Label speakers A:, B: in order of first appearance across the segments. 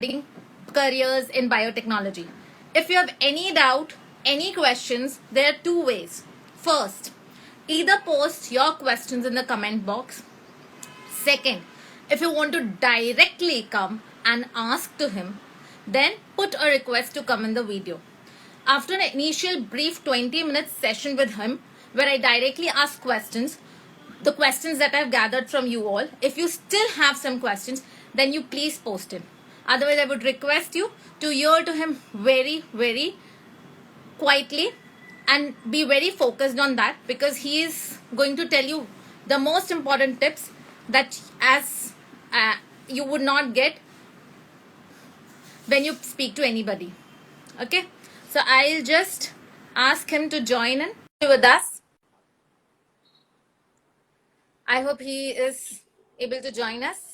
A: careers in biotechnology. If you have any doubt, any questions, there are two ways. First, either post your questions in the comment box. Second, if you want to directly come and ask to him, then put a request to come in the video. After an initial brief 20-minute session with him, where I directly ask questions, the questions that I've gathered from you all, if you still have some questions, then you please post it. Otherwise, I would request you to hear to him very, very quietly and be very focused on that, because he is going to tell you the most important tips that you would not get when you speak to anybody. Okay, so I'll just ask him to join in with us. I hope he is able to join us.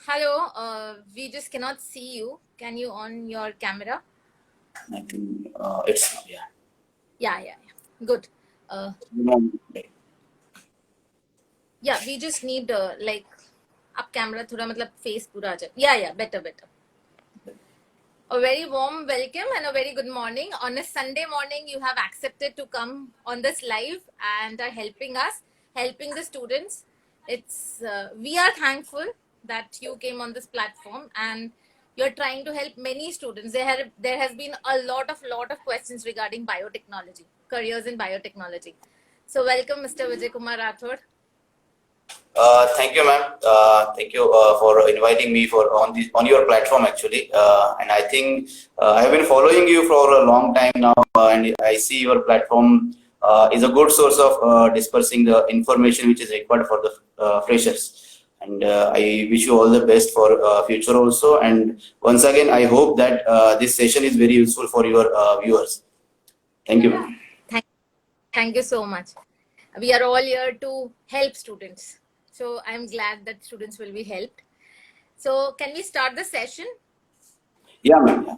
A: Hello, we just cannot see you. Can you on your camera?
B: I think it's yeah.
A: Yeah. Good. Yeah, we just need like up camera thoda matlab face pura aa jaye. Yeah, better. A very warm welcome and a very good morning. On a Sunday morning, you have accepted to come on this live and are helping us, helping the students. We are thankful that you came on this platform and you're trying to help many students. There has been a lot of questions regarding biotechnology, careers in biotechnology. So welcome, Mr. Vijay Kumar Rathod.
B: Thank you, ma'am. Thank you for inviting me on your platform actually. And I think I have been following you for a long time now, and I see your platform is a good source of dispersing the information which is required for the freshers. And I wish you all the best for future also. And once again, I hope that this session is very useful for your viewers. Thank you, ma'am.
A: Thank you so much. We are all here to help students. So I'm glad that students will be helped. So can we start the session?
B: Yeah, ma'am. Yeah.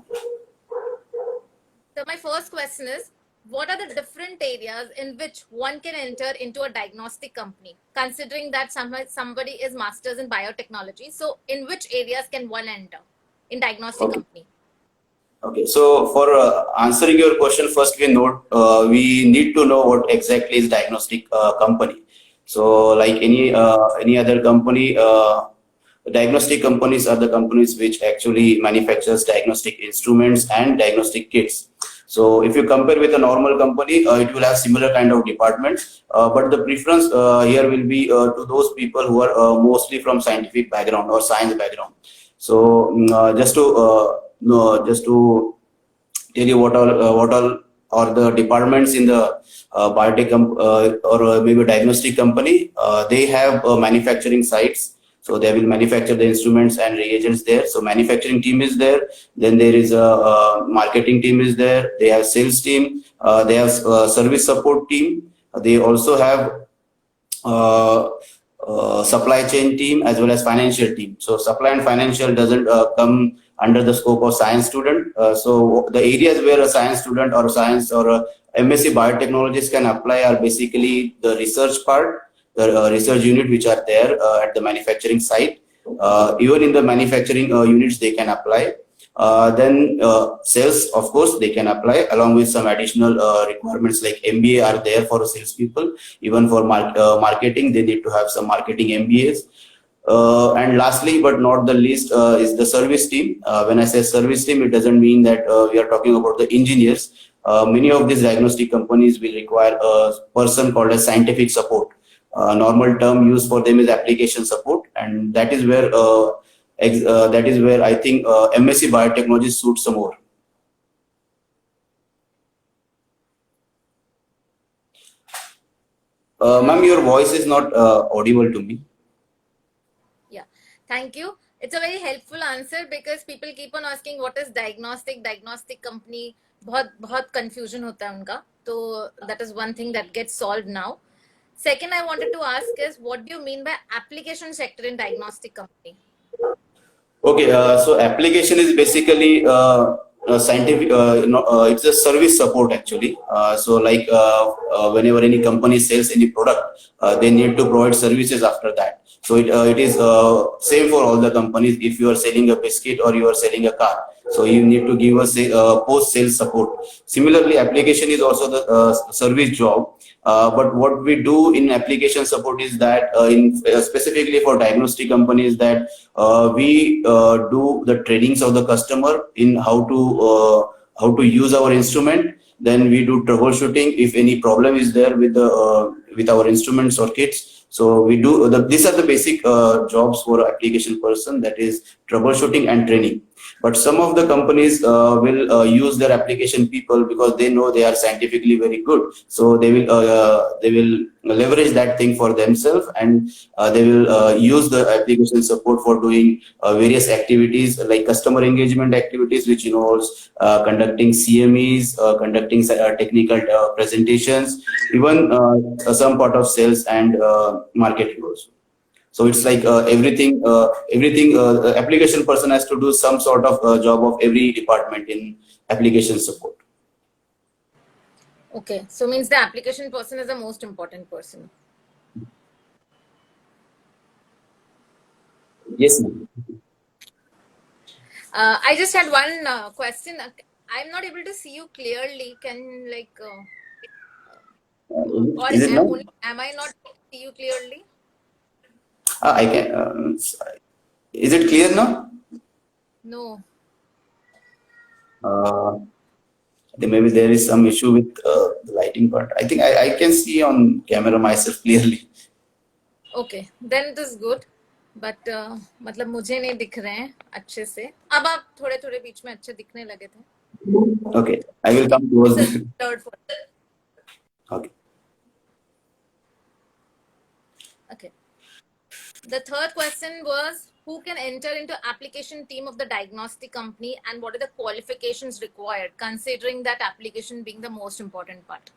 A: So my first question is, what are the different areas in which one can enter into a diagnostic company, considering that somebody is masters in biotechnology? So in which areas can one enter in diagnostic company?
B: Okay, so for answering your question, first we need to know what exactly is diagnostic company. So like any other company, diagnostic companies are the companies which actually manufactures diagnostic instruments and diagnostic kits. So if you compare with a normal company, it will have similar kind of departments, but the preference here will be to those people who are mostly from scientific background or science background. So just to tell you what all are the departments in the biotech or maybe diagnostic company, they have manufacturing sites. So they will manufacture the instruments and reagents there. So manufacturing team is there. Then there is a marketing team is there. They have sales team. They have service support team. They also have supply chain team as well as financial team. So supply and financial doesn't come under the scope of science student. So the areas where a science student or science or a MSc biotechnologist can apply are basically the research part, the research unit which are there at the manufacturing site. Even in the manufacturing units they can apply. Then sales, of course, they can apply along with some additional requirements like MBA are there for salespeople. Even for marketing, they need to have some marketing MBAs. And lastly, but not the least, is the service team. When I say service team, it doesn't mean that we are talking about the engineers. Many of these diagnostic companies will require a person called as scientific support. Normal term used for them is application support, and that is where I think MSc biotechnology suits some more. Ma'am, your voice is not audible to me.
A: Yeah, thank you. It's a very helpful answer because people keep on asking what is diagnostic company. बहुत confusion होता है उनका. So that is one thing that gets solved now. Second, I wanted to ask is, what do you mean by application sector in diagnostic company?
B: Okay, so application is basically scientific, it's a service support actually. So like whenever any company sells any product, they need to provide services after that. So it is same for all the companies. If you are selling a biscuit or you are selling a car, so you need to give us post sales support. Similarly, application is also the service job. But what we do in application support is that specifically for diagnostic companies, that we do the trainings of the customer in how to use our instrument. Then we do troubleshooting if any problem is there with the with our instruments or kits. So we do these are the basic jobs for application person, that is troubleshooting and training. But some of the companies will use their application people because they know they are scientifically very good. So they will leverage that thing for themselves, and they will use the application support for doing various activities like customer engagement activities, which involves conducting CMEs, conducting technical presentations, even some part of sales and marketing also. So it's like everything application person has to do some sort of job of every department in application support.
A: Okay, so means the application person is the most important person.
B: Yes, ma'am.
A: I just had one question. I'm not able to see you clearly. Can like, or
B: Is it now?
A: am I not see you clearly?
B: I can. Is it clear now?
A: No.
B: Maybe there is some issue with the lighting part. I think I can see on camera myself clearly.
A: Okay, then it is good. But मतलब मुझे नहीं दिख रहे हैं अच्छे से. अब आप थोड़े थोड़े बीच में अच्छे दिखने लगे थे.
B: Okay, I will come towards
A: This
B: the
A: is third one.
B: okay.
A: Okay. The third question was, who can enter into application team of the diagnostic company, and what are the qualifications required, considering that application being the most important part?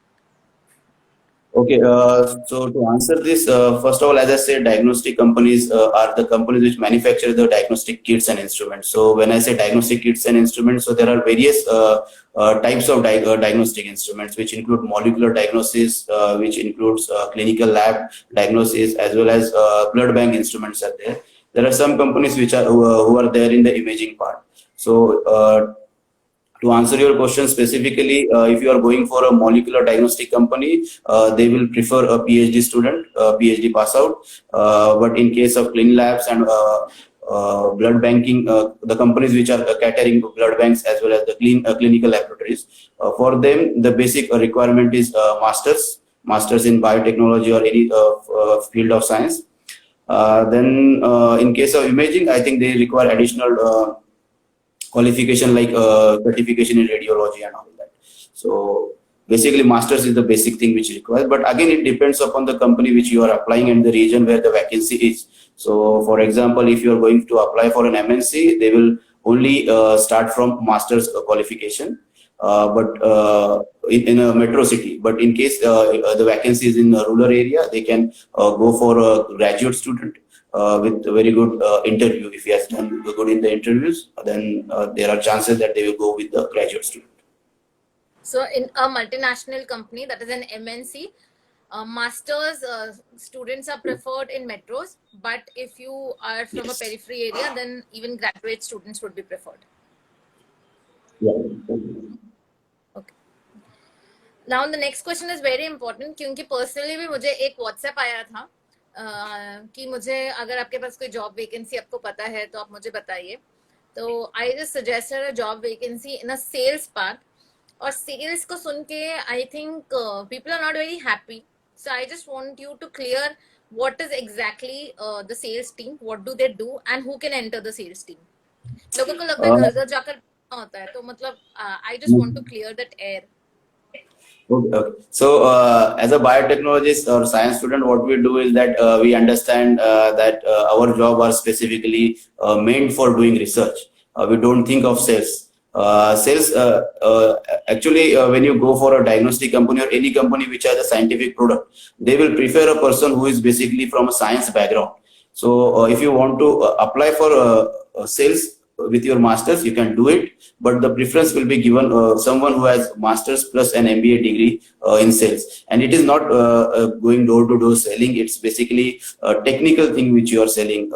B: Okay, so to answer this, first of all, as I said, diagnostic companies are the companies which manufacture the diagnostic kits and instruments. So when I say diagnostic kits and instruments, so there are various types of diagnostic instruments, which include molecular diagnosis, which includes clinical lab diagnosis, as well as blood bank instruments are there. There are some companies which are who are there in the imaging part. So to answer your question specifically, if you are going for a molecular diagnostic company, they will prefer a PhD student, PhD pass out. But in case of clean labs and blood banking, the companies which are catering to blood banks as well as the clinical laboratories, for them the basic requirement is masters in biotechnology or any field of science. Then in case of imaging, I think they require additional qualification like certification in radiology and all that. So basically masters is the basic thing which requires, but again it depends upon the company which you are applying and the region where the vacancy is. So for example, if you are going to apply for an MNC, they will only start from master's qualification, but in a metro city. But in case the vacancy is in a rural area, they can go for a graduate student with a very good interview. If he has done good in the interviews, then there are chances that they will go with the graduate student.
A: So in a multinational company, that is an MNC, masters students are preferred in metros, but if you are from
B: Yes.
A: a periphery area, then even graduate students would be preferred.
B: Yeah.
A: Okay. Now the next question is very important, क्योंकि personally भी मुझे एक WhatsApp आया था कि मुझे अगर आपके पास कोई जॉब वैकेंसी आपको पता है तो आप मुझे बताइए. तो I just suggested a job vacancy in a sales part, और सेल्स को सुन के I think people are not very happy. So I just want you to clear what is exactly the sales team, what do they do, and who can enter the sales team. लोगों को लगता है घर घर जाकर होता है, तो मतलब I just want to clear that air.
B: Okay. So, as a biotechnologist or science student, what we do is that we understand that our job are specifically meant for doing research. We don't think of sales. Sales, actually, when you go for a diagnostic company or any company which has a scientific product, they will prefer a person who is basically from a science background. So, if you want to apply for sales, with your masters, you can do it, but the preference will be given someone who has masters plus an MBA degree in sales. And it is not going door to door selling. It's basically a technical thing which you are selling,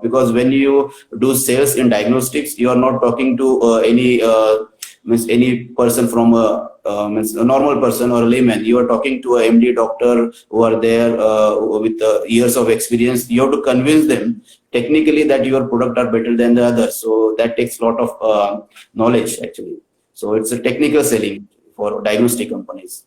B: because when you do sales in diagnostics, you are not talking to any person from a normal person or a layman. You are talking to a MD doctor who are there with years of experience. You have to convince them technically that your product are better than the others. So that takes a lot of knowledge actually. So it's a technical selling for diagnostic companies.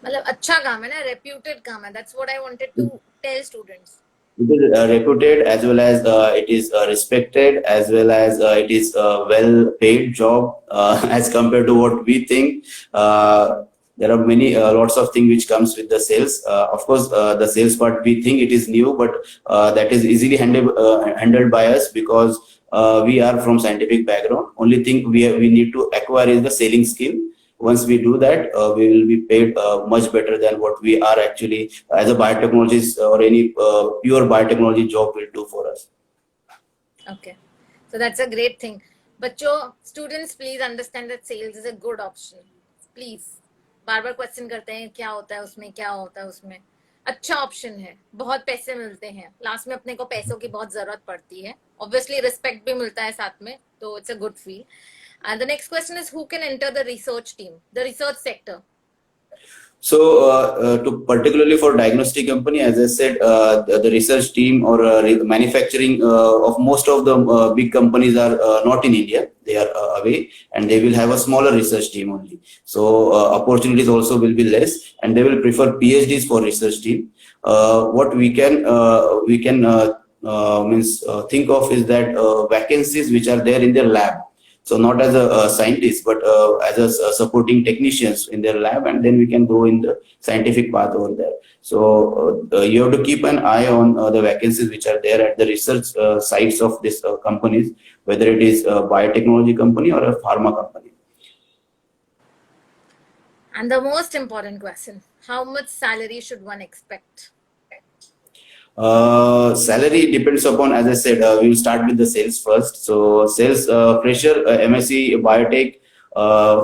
A: मतलब अच्छा काम है ना, reputed काम है. That's what I wanted to tell students.
B: It is reputed, as well as it is respected, as well as it is a well paid job as compared to what we think. There are many lots of things which comes with the sales. Of course, the sales part, we think it is new, but that is easily handled by us, because we are from scientific background. Only thing we need to acquire is the selling skill. Once we do that, we will be paid much better than what we are actually as a biotechnologist, or any pure biotechnology job will do for us.
A: Okay, so that's a great thing. बच्चों, students, please understand that sales is a good option. Please, bar bar question करते हैं क्या होता है उसमें, क्या होता है उसमें. अच्छा ऑप्शन है, बहुत पैसे मिलते हैं. लास्ट में अपने को पैसों की बहुत जरूरत पड़ती है. ऑब्वियसली रिस्पेक्ट भी मिलता है साथ में, तो it's a good feel. And the next question is, who can enter the research team, the research sector?
B: So, to particularly for diagnostic company, as I said, the research team or manufacturing of most of the big companies are not in India. They are away, and they will have a smaller research team only. So opportunities also will be less, and they will prefer PhDs for research team. What we can think of is that vacancies which are there in their lab. So not as a scientist, but as a supporting technicians in their lab, and then we can go in the scientific path over there. So you have to keep an eye on the vacancies which are there at the research sites of these companies, whether it is a biotechnology company or a pharma company.
A: And the most important question, how much salary should one expect?
B: Salary depends upon, as I said, we will start with the sales first. So sales fresher, MSc biotech,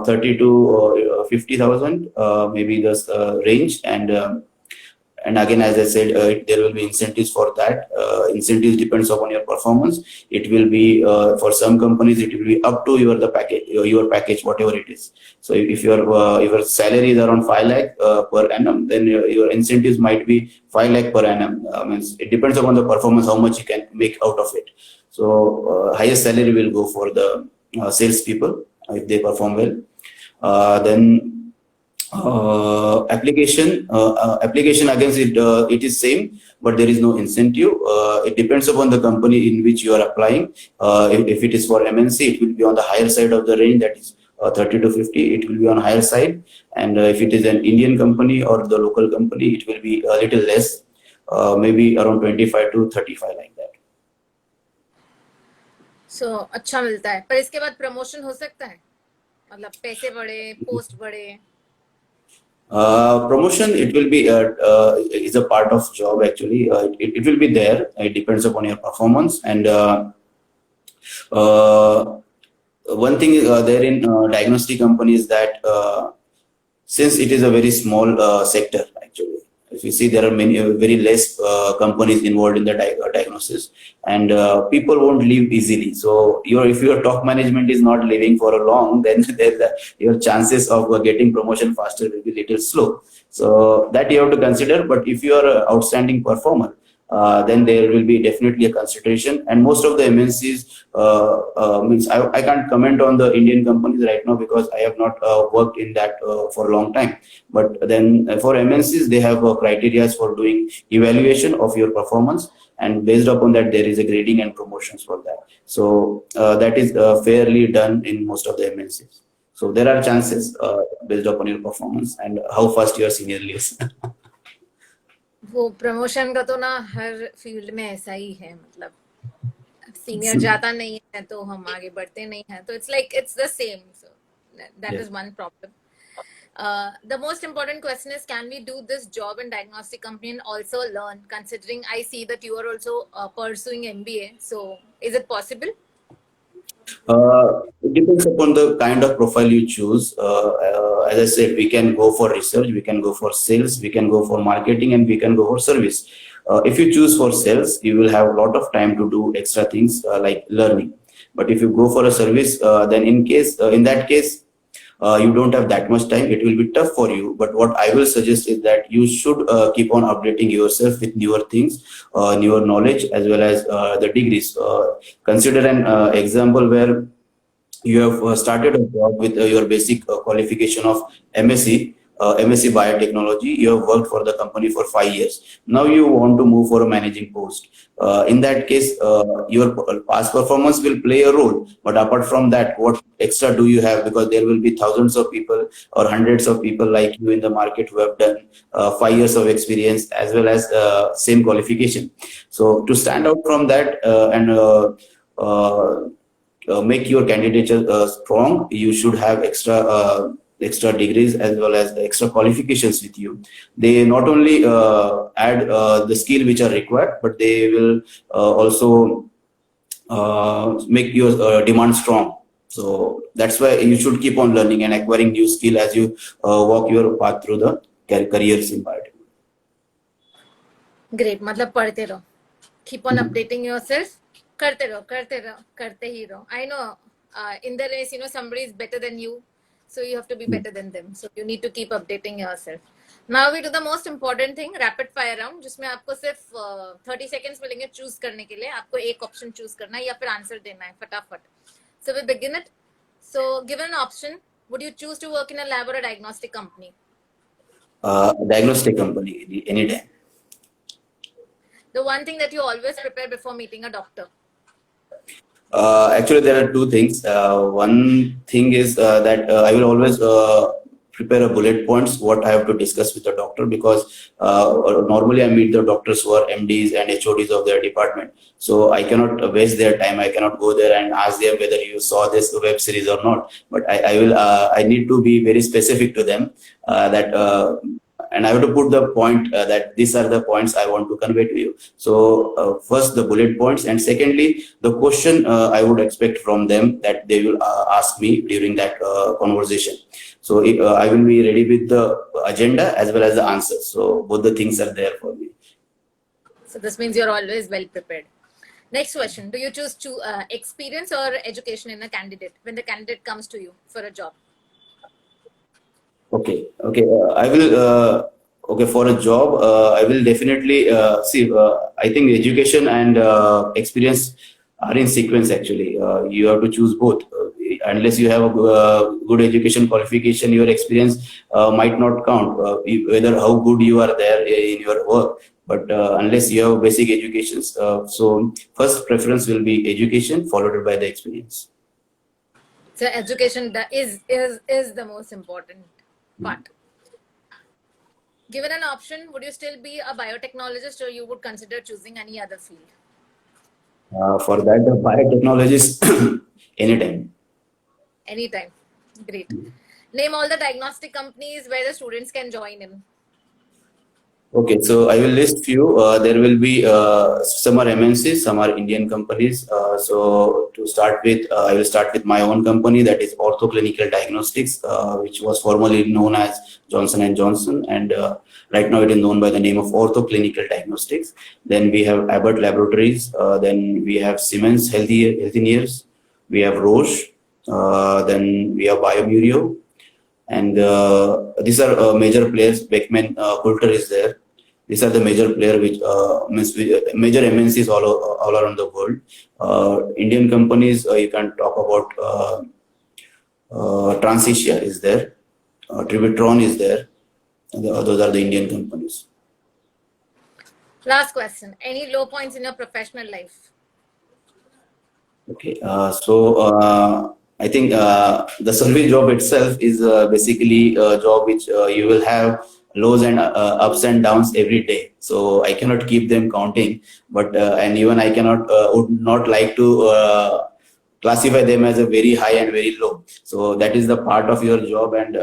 B: 30 to 50,000, maybe the range. And again, as I said, there will be incentives for that. Incentives depends upon your performance. It will be for some companies, it will be up to your package, whatever it is. So if your salary is around 5 lakh per annum, then your incentives might be 5 lakh per annum. Means it depends upon the performance, how much you can make out of it. So highest salary will go for the sales people if they perform well. Then application against it, it is same, but there is no incentive. It depends upon the company in which you are applying. If it is for MNC, it will be on the higher side of the range, that is 30 to 50. It will be on higher side. And if it is an Indian company or the local company, it will be a little less, maybe around 25 to 35, like that.
A: So अच्छा मिलता है, पर इसके बाद promotion हो सकता है, मतलब पैसे बढ़े, पोस्ट बढ़े.
B: Promotion, it will be is a part of job actually. It will be there. It depends upon your performance. And one thing there in diagnostic companies that since it is a very small sector actually, if you see, there are many very less companies involved in the diagnosis, and people won't leave easily. So if your top management is not leaving for a long, then your chances of getting promotion faster will be little slow. So that you have to consider. But if you are an outstanding performer, then there will be definitely a consideration. And most of the MNCs, means I can't comment on the Indian companies right now because I have not worked in that for a long time. But then for MNCs, they have criteria for doing evaluation of your performance, and based upon that, there is a grading and promotions for that. So that is fairly done in most of the MNCs. So there are chances based upon your performance and how fast your senior leaves.
A: वो promotion का तो ना हर field में ऐसा ही है, मतलब senior जाता नहीं है तो हम आगे बढ़ते नहीं हैं, तो it's like it's the same. So that is one problem. The most important question is, can we do this job in diagnostic company and also learn, considering I see that you are also pursuing MBA? So is it possible?
B: It depends upon the kind of profile you choose. As I said, we can go for research, we can go for sales, we can go for marketing, and we can go for service. If you choose for sales, you will have a lot of time to do extra things like learning. But if you go for a service, then in that case, you don't have that much time, it will be tough for you. But what I will suggest is that you should keep on updating yourself with newer things, newer knowledge, as well as the degrees. Consider an example where you have started a job with your basic qualification of MSc, MSc Biotechnology. You have worked for the company for 5 years. Now you want to move for a managing post. In that case, your past performance will play a role. But apart from that, what extra do you have? Because there will be thousands of people or hundreds of people like you in the market who have done 5 years of experience as well as same qualification. So to stand out from that and make your candidature strong, you should have extra degrees as well as extra qualifications with you. They not only add the skill which are required, but they will also make your demand strong. So that's why you should keep on learning and acquiring new skill as you walk your path through the careers in biotech.
A: Great. मतलब पढ़ते रहो. Keep on updating yourself. करते रहो, करते ही रहो. I know in the race, somebody is better than you. So you have to be better than them. So you need to keep updating yourself. Now we do the most important thing, rapid fire round, जिसमें आपको सिर्फ 30 seconds मिलेंगे choose करने के लिए. आपको एक option choose करना है या फिर answer देना है फटाफट. So we begin it. So given an option, would you choose to work in a lab or a diagnostic company?
B: Diagnostic company, anytime.
A: The one thing that you always prepare before meeting a doctor?
B: Actually, there are two things. One thing is that I will always prepare a bullet points what I have to discuss with the doctor, because normally I meet the doctors who are MDs and HODs of their department. So I cannot waste their time. I cannot go there and ask them whether you saw this web series or not. But I need to be very specific to them and I have to put the point that these are the points I want to convey to you. So first the bullet points, and secondly the question I would expect from them that they will ask me during that conversation. So I will be ready with the agenda as well as the answers. So both the things are there for me.
A: So this means you're always well prepared. Next question: do you choose to experience or education in a candidate when the candidate comes to you for a job?
B: Okay. I will. Okay, for a job, I will definitely see. I think education and experience are in sequence. Actually, you have to choose both. Unless you have a good education qualification, your experience might not count. Whether how good you are there in your work, but unless you have basic education, so first preference will be education, followed by the experience.
A: So education is the most important part. Given an option, would you still be a biotechnologist, or you would consider choosing any other field?
B: For that, the biotechnologist, anytime.
A: Anytime. Great. Name all the diagnostic companies where the students can join in.
B: Okay, so I will list few. There will be some are MNCs, some are Indian companies. So to start with, I will start with my own company, that is Ortho Clinical Diagnostics, which was formerly known as Johnson and Johnson, and right now it is known by the name of Ortho Clinical Diagnostics. Then we have Abbott Laboratories. Then we have Siemens Healthineers. We have Roche. Then we have Biomurio. And these are major players. Beckman Coulter is there. These are the major players, which major MNCs all around the world. Indian companies, you can talk about Transasia is there, Tributron is there. Those are the Indian companies.
A: Last question: any low points in your professional life?
B: Okay, I think the survey job itself is basically a job which you will have lows and ups and downs every day. So I cannot keep them counting, but and even I cannot would not like to classify them as a very high and very low. So that is the part of your job, and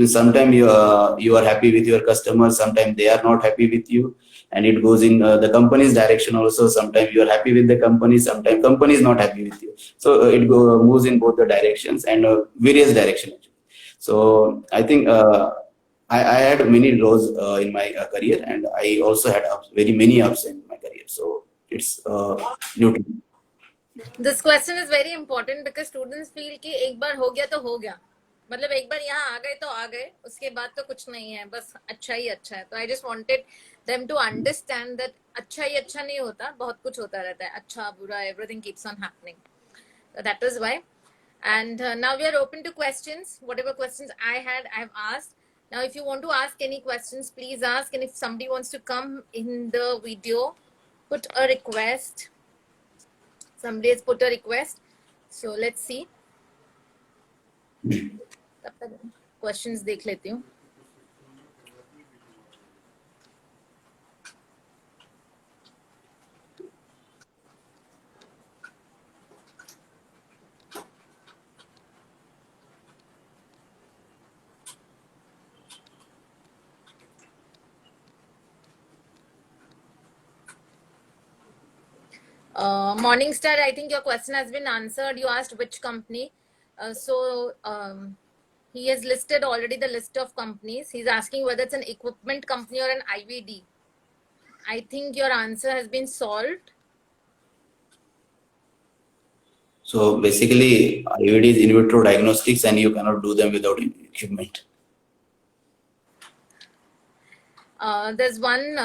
B: Sometimes you are happy with your customers, sometimes they are not happy with you, and it goes in the company's direction also. Sometimes you are happy with the company, sometimes company is not happy with you. So moves in both the directions and various directions. So I think I had many lows in my career, and I also had very many ups in my career. So it's neutral.
A: This question is very important because students feel कि एक बार हो गया तो हो गया, मतलब एक बार यहाँ आ गए तो आ गए, उसके बाद तो कुछ नहीं है, बस अच्छा ही अच्छा है. तो I just wanted them to understand that अच्छा ही अच्छा नहीं होता, बहुत कुछ होता रहता है, अच्छा बुरा, everything keeps on happening. That is why. And now we are open to questions. Whatever questions I had, I have asked. Now, if you want to ask any questions, please ask. And if somebody wants to come in the video, put a request. Somebody has put a request. So let's see. तब तक questions देख लेती हूँ. Morningstar, I think your question has been answered. You asked which company. He has listed already the list of companies. He's asking whether it's an equipment company or an IVD. I think your answer has been solved.
B: So basically, IVD is in vitro diagnostics, and you cannot do them without equipment.
A: There's one,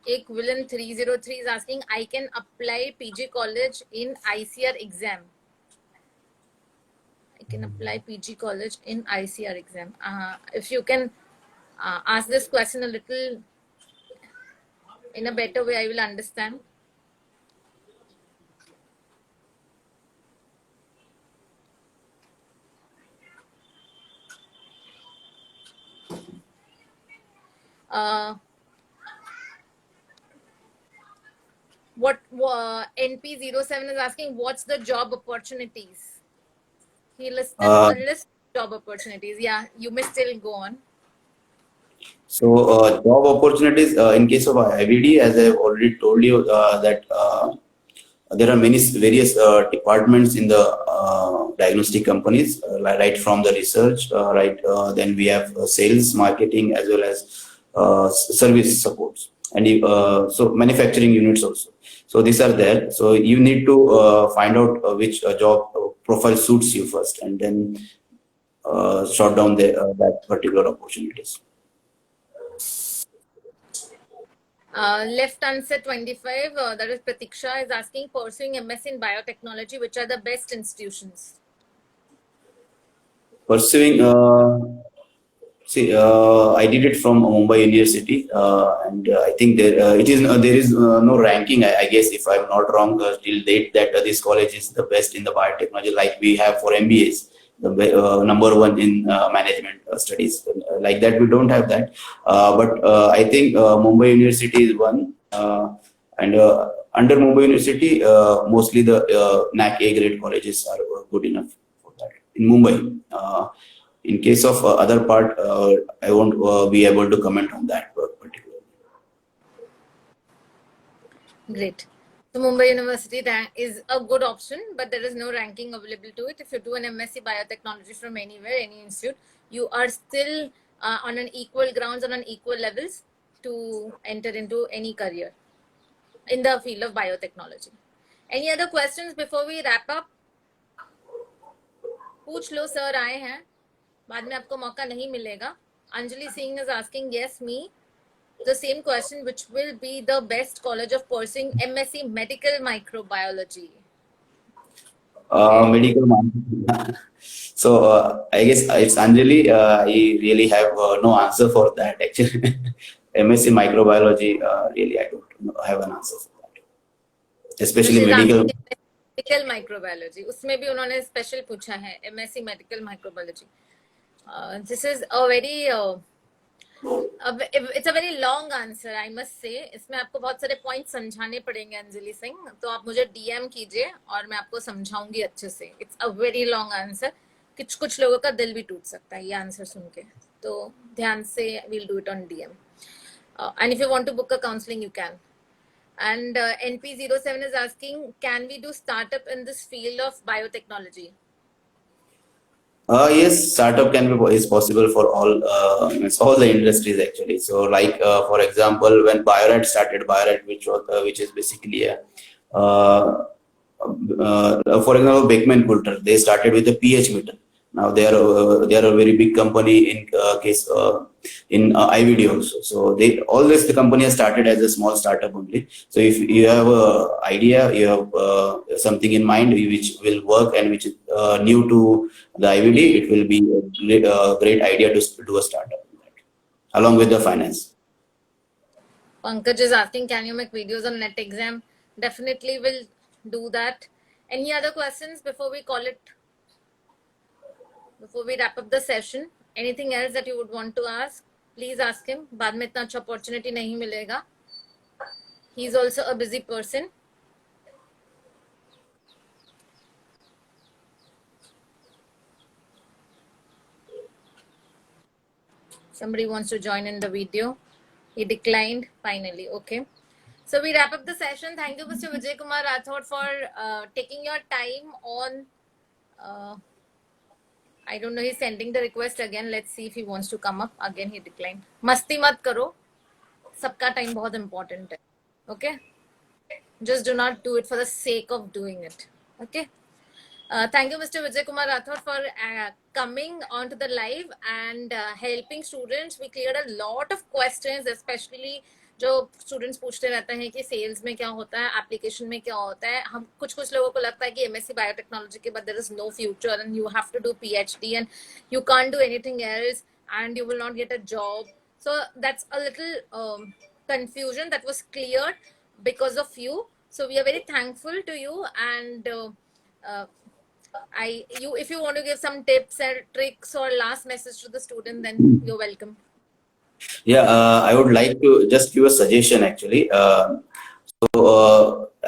A: ek villain 303 is asking, I can apply PG college in ICR exam. I can apply PG college in ICR exam. If you can ask this question a little in a better way, I will understand. What NP07 is asking, what's the job opportunities? He listed a list of job opportunities. Yeah, you may still go on.
B: So job opportunities in case of IVD, as I've already told you, that there are many various departments in the diagnostic companies, right from the research, then we have sales, marketing, as well as service supports, and so manufacturing units also. So these are there. So you need to find out which job profile suits you first, and then short down that particular opportunities.
A: Left answer 25, that is Pratiksha, is asking, pursuing MS in biotechnology, which are the best institutions?
B: Pursuing, I did it from Mumbai University, and I think there is no ranking. I guess, if I'm not wrong, till date, that this college is the best in the biotechnology, like we have for MBAs, the number one in management studies. Like that, we don't have that. But I think Mumbai University is one, and under Mumbai University, mostly the NAC A grade colleges are good enough for that in Mumbai. In case of other part, I won't be able to comment on that particularly.
A: Great. So Mumbai University, that is a good option, but there is no ranking available to it. If you do an MSc Biotechnology from anywhere, any institute, you are still on an equal grounds, on an equal levels to enter into any career in the field of biotechnology. Any other questions before we wrap up? पूछ लो, sir आए हैं, बाद में आपको मौका नहीं मिलेगा. Anjali Singh is asking, yes, me. The same question, which will be the best college of pursuing MSc Medical Microbiology?
B: Medical marketing. So I guess it's Anjali. I really have no answer for that actually. MSc Microbiology, really I don't have an answer for that. Especially medical.
A: Medical Microbiology. उसमें भी उन्होंने special पूछा है, MSc Medical Microbiology. This is a very it's a very long answer, I must say. इसमें आपको बहुत सारे point समझाने पड़ेंगे अंजलि सिंह, तो आप मुझे DM कीजिए और मैं आपको समझाऊंगी अच्छे से. It's a very long answer. कुछ लोगों का दिल भी टूट सकता है ये आंसर सुन के, तो ध्यान से we'll do it on DM. And if you want to book a counseling, you can. And NP07 is asking, can we do startup in this field of biotechnology?
B: Yes, startup is possible for it's all the industries actually. So, like for example, when Bio-Rad started, Bio-Rad, which is basically a for example, Beckman Coulter, they started with a pH meter. Now they are a very big company in IVD also. So the company has started as a small startup only. So if you have a idea, you have something in mind which will work and which is new to the IVD, it will be a great idea to do a startup along with the finance.
A: Pankaj is asking, can you make videos on net exam? Definitely will do that. Any other questions before we call it? Before we wrap up the session, anything else that you would want to ask? Please ask him. बाद में इतना अच्छा opportunity नहीं मिलेगा. He is also a busy person. Somebody wants to join in the video. He declined finally. Okay. So we wrap up the session. Thank you, Mr. Vijay Kumar Rathod, for taking your time on. I don't know. He's sending the request again. Let's see if he wants to come up. Again, he declined. Masti mat karo. Sabka time बहुत important है. Okay. Just do not do it for the sake of doing it. Okay. Thank you, Mr. Vijay Kumar Rathod, for coming onto the live and helping students. We cleared a lot of questions, especially जो students पूछते रहते हैं कि sales में क्या होता है, application में क्या होता है. हम कुछ लोगों को लगता है कि एमएससी बायोटेक्नोलॉजी के बाद there is no future and you have to do PhD and you can't do anything else and you will not get a job. So that's a little confusion that was cleared because of you. So we are very thankful to you, and if you want to give some tips and tricks or last message to the student, then you're welcome.
B: Yeah, I would like to just give a suggestion actually.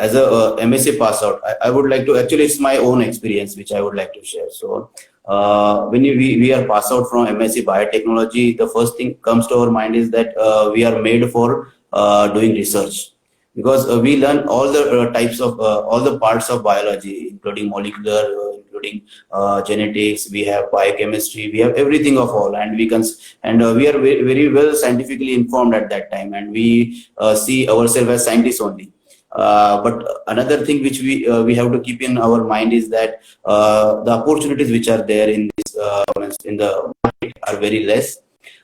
B: As a MSc pass out, I would like to actually, it's my own experience which I would like to share. So when we are pass out from MSc biotechnology, the first thing comes to our mind is that we are made for doing research, because we learn all the types of all the parts of biology, including molecular, including genetics. We have biochemistry, we have everything of all, and we are very well scientifically informed at that time, and we see ourselves as scientists only. But another thing which we have to keep in our mind is that the opportunities which are there in the market are very less,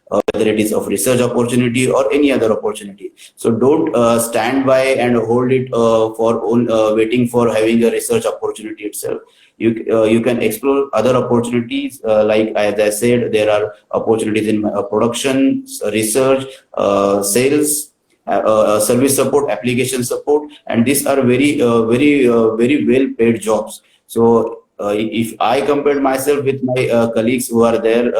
B: whether it is of research opportunity or any other opportunity. So don't stand by and hold it waiting for having a research opportunity itself. You can explore other opportunities, like as I said, there are opportunities in production, research, sales, service support, application support, and these are very well paid jobs. So if I compared myself with my colleagues who are there,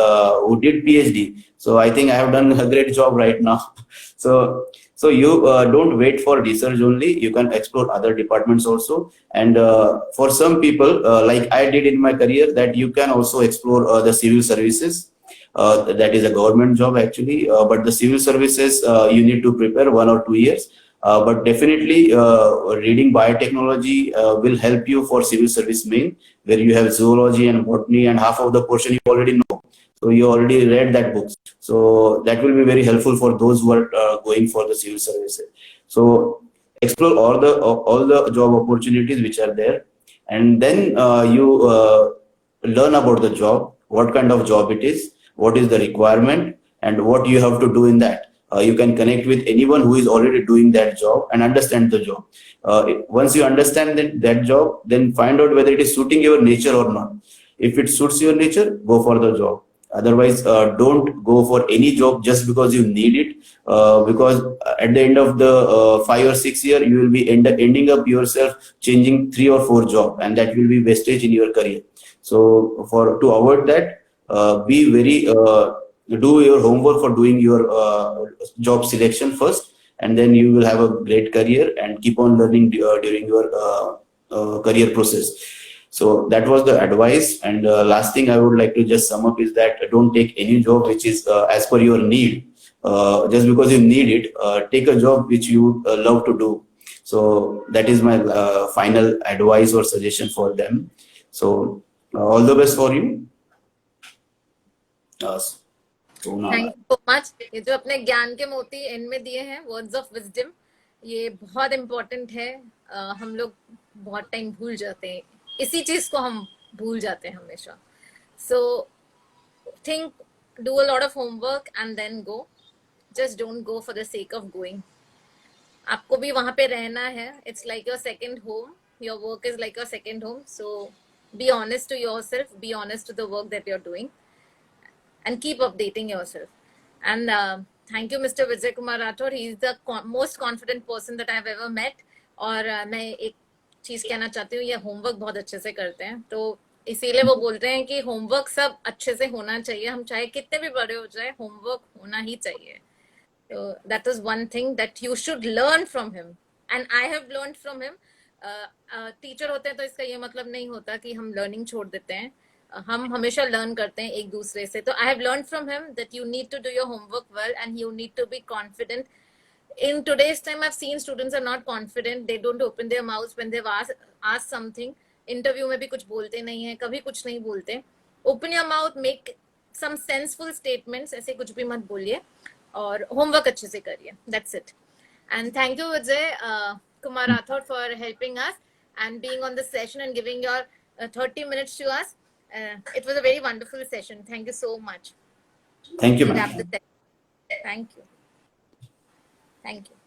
B: who did PhD, so I think I have done a great job right now. So you don't wait for research only. You can explore other departments also. And for some people, like I did in my career, that you can also explore the civil services. That is a government job actually, but the civil services, you need to prepare 1 or 2 years. But definitely reading biotechnology will help you for civil service main, where you have zoology and botany, and half of the portion you already know. So you already read that book. So that will be very helpful for those who are going for the civil services. So explore all the job opportunities which are there, and then you learn about the job, what kind of job it is, what is the requirement, and what you have to do in that. You can connect with anyone who is already doing that job and understand the job. Once you understand that job, then find out whether it is suiting your nature or not. If it suits your nature, go for the job. Otherwise, don't go for any job just because you need it, because at the end of the 5 or 6 year, you will be ending up yourself changing 3 or 4 jobs, and that will be wastage in your career. So to avoid that, be very do your homework for doing your job selection first, and then you will have a great career and keep on learning during your career process. So that was the advice. And last thing I would like to just sum up is that don't take any job which is as per your need. Just because you need it, take a job which you love to do. So that is my final advice or suggestion for them. So all the best for you. Sonal.
A: Thank you so much. ये जो अपने ज्ञान के मोती and में दिए हैं, words of wisdom, ये बहुत इंपॉर्टेंट है। हम लोग बहुत टाइम भूल जाते हैं, इसी चीज को हम भूल जाते हैं हमेशा। So think, do a lot of homework and then go. Just don't go for the sake of going. आपको भी वहां पे रहना है। It's like your second home, your work is like your second home. So be honest to your self, be honest to the work that you are doing, and keep updating yourself. And thank you, Mr. Vijay Kumar Rathore. He is the most confident person that I have ever met. और मैं एक चीज कहना चाहती हूँ, ये homework बहुत अच्छे से करते हैं, तो इसीलिए वो बोलते हैं कि होमवर्क सब अच्छे से होना चाहिए। हम चाहे कितने भी बड़े हो जाए, होमवर्क होना ही चाहिए। So that is one thing that you should learn from him, and I have learned from him. Teacher होते हैं तो इसका ये मतलब नहीं होता कि हम लर्निंग छोड़ देते हैं। हम हमेशा लर्न करते हैं एक दूसरे से। तो I have learn from him that you need to do your homework well and you need to be confident. In today's time, I've seen students are not confident. They don't open their mouths when they've asked something. Interview में भी कुछ बोलते नहीं है, कभी कुछ नहीं बोलते। Open your mouth, make some senseful statements, ऐसे कुछ भी मत बोलिए और होमवर्क अच्छे से करिए। That's it. And thank you Vijay Kumar Rathore for helping us and being on the session and giving your 30 minutes to us. It was a very wonderful session. Thank you so much.
B: Thank you,
A: We'll
B: ma'am.
A: wrap the session. Thank you. Thank you.